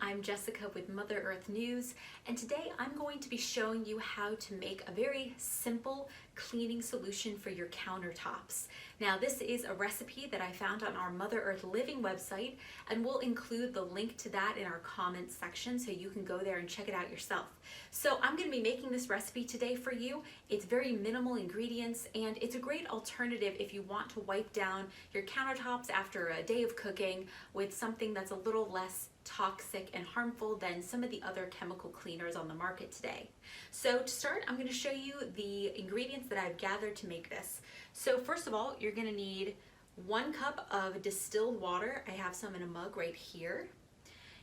I'm Jessica with Mother Earth News, and today I'm going to be showing you how to make a very simple cleaning solution for your countertops. Now, this is a recipe that I found on our Mother Earth Living website, and we'll include the link to that in our comments section so you can go there and check it out yourself. So I'm going to be making this recipe today for you. It's very minimal ingredients, and it's a great alternative if you want to wipe down your countertops after a day of cooking with something that's a little less toxic and harmful than some of the other chemical cleaners on the market today. So to start, I'm going to show you the ingredients that I've gathered to make this. So first of all, you're going to need 1 cup of distilled water. I have some in a mug right here.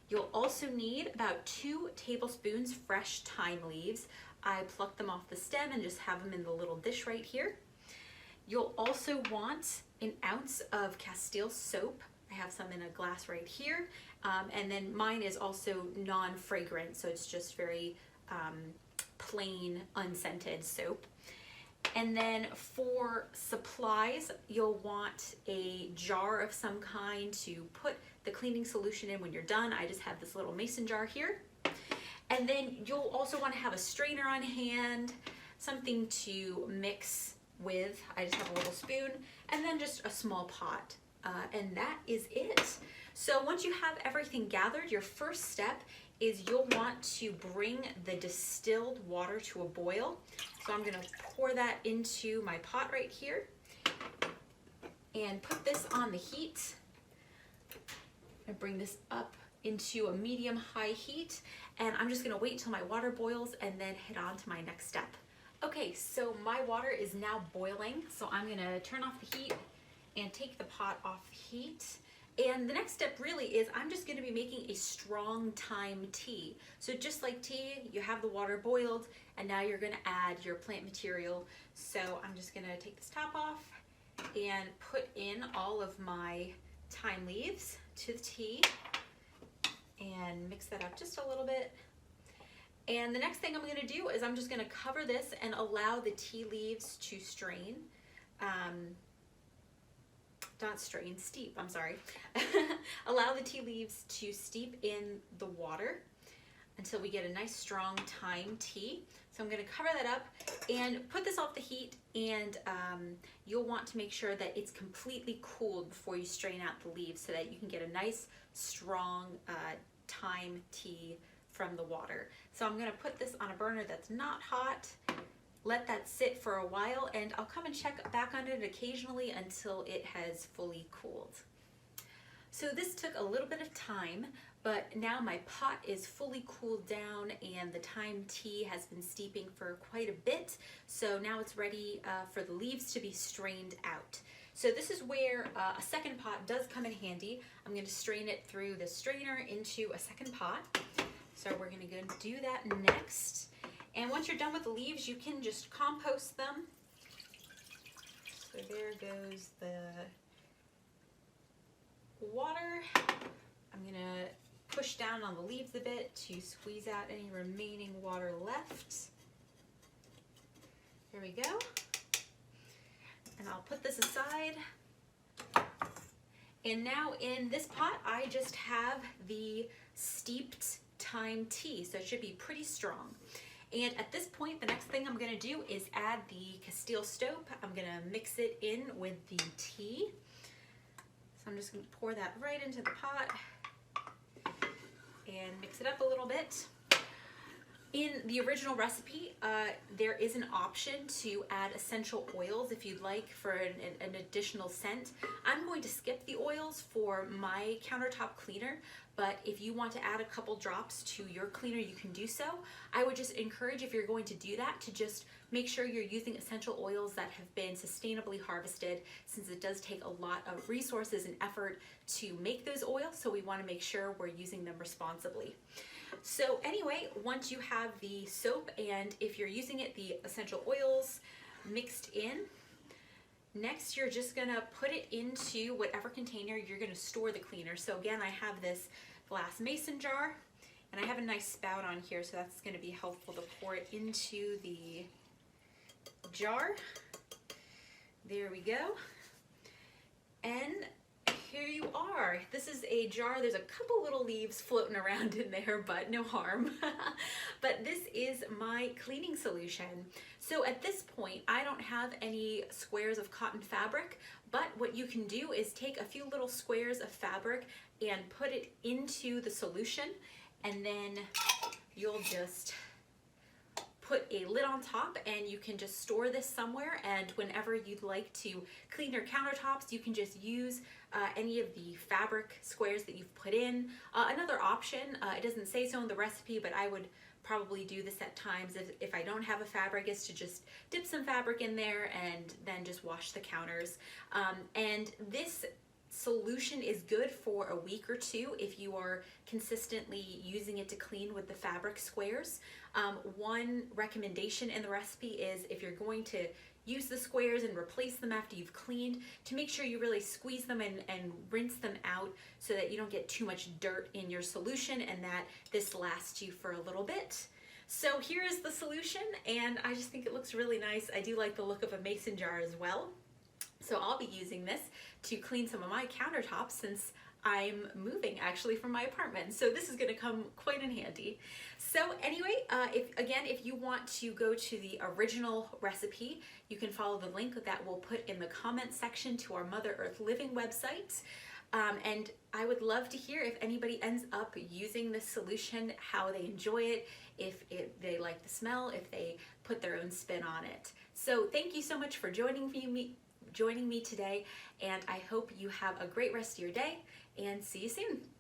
You'll also need about 2 tablespoons fresh thyme leaves. I plucked them off the stem and just have them in the little dish right here. You'll also want an ounce of Castile soap. I have some in a glass right here. And then mine is also non-fragrant, so it's just very plain, unscented soap. And then for supplies, you'll want a jar of some kind to put the cleaning solution in when you're done. I just have this little mason jar here. And then you'll also want to have a strainer on hand, something to mix with. I just have a little spoon, and then just a small pot. And that is it. So once you have everything gathered, your first step is you'll want to bring the distilled water to a boil. So I'm going to pour that into my pot right here and put this on the heat. And bring this up into a medium-high heat, and I'm just going to wait till my water boils and then head on to my next step. Okay, so my water is now boiling, so I'm going to turn off the heat and take the pot off the heat. And the next step really is I'm just going to be making a strong thyme tea. So just like tea, you have the water boiled, and now you're going to add your plant material. So I'm just going to take this top off and put in all of my thyme leaves to the tea and mix that up just a little bit. And the next thing I'm going to do is I'm just going to cover this and allow the tea leaves to strain. Not strain, steep, I'm sorry. Allow the tea leaves to steep in the water until we get a nice strong thyme tea. So I'm going to cover that up and put this off the heat, and you'll want to make sure that it's completely cooled before you strain out the leaves so that you can get a nice strong thyme tea from the water. So I'm going to put this on a burner that's not hot. Let that sit for a while, and I'll come and check back on it occasionally until it has fully cooled. So this took a little bit of time, but now my pot is fully cooled down and the thyme tea has been steeping for quite a bit. So now it's ready for the leaves to be strained out. So this is where a second pot does come in handy. I'm going to strain it through the strainer into a second pot. So we're going to go do that next. And once you're done with the leaves, you can just compost them. So there goes the water. I'm going to push down on the leaves a bit to squeeze out any remaining water left. There we go. And I'll put this aside. And now in this pot, I just have the steeped thyme tea, so it should be pretty strong. And at this point, the next thing I'm going to do is add the Castile soap. I'm going to mix it in with the tea. So I'm just going to pour that right into the pot and mix it up a little bit. In the original recipe, there is an option to add essential oils if you'd like for an additional scent. I'm going to skip the oils for my countertop cleaner, but if you want to add a couple drops to your cleaner, you can do so. I would just encourage, if you're going to do that, to just make sure you're using essential oils that have been sustainably harvested, since it does take a lot of resources and effort to make those oils, so we want to make sure we're using them responsibly. So anyway, once you have the soap, and if you're using it, the essential oils mixed in, next you're just gonna put it into whatever container you're gonna store the cleaner. So again, I have this glass mason jar, And I have a nice spout on here, so that's going to be helpful to pour it into the jar. There we go. And here you are. This is a jar. There's a couple little leaves floating around in there, but no harm. But this is my cleaning solution. So at this point, I don't have any squares of cotton fabric, but what you can do is take a few little squares of fabric and put it into the solution, and then you'll just put a lid on top, and you can just store this somewhere, and whenever you'd like to clean your countertops, you can just use any of the fabric squares that you've put in. Another option, it doesn't say so in the recipe, but I would probably do this at times if I don't have a fabric, is to just dip some fabric in there and then just wash the counters. And this solution is good for a week or two if you are consistently using it to clean with the fabric squares. One recommendation in the recipe is, if you're going to use the squares and replace them after you've cleaned, to make sure you really squeeze them and rinse them out so that you don't get too much dirt in your solution, and that this lasts you for a little bit. So here is the solution, and I just think it looks really nice. I do like the look of a mason jar as well. So I'll be using this to clean some of my countertops, since I'm moving actually from my apartment. So this is gonna come quite in handy. So anyway, if you want to go to the original recipe, you can follow the link that we'll put in the comment section to our Mother Earth Living website. And I would love to hear if anybody ends up using this solution, how they enjoy it, if they like the smell, if they put their own spin on it. So thank you so much for joining me today, and I hope you have a great rest of your day, and see you soon.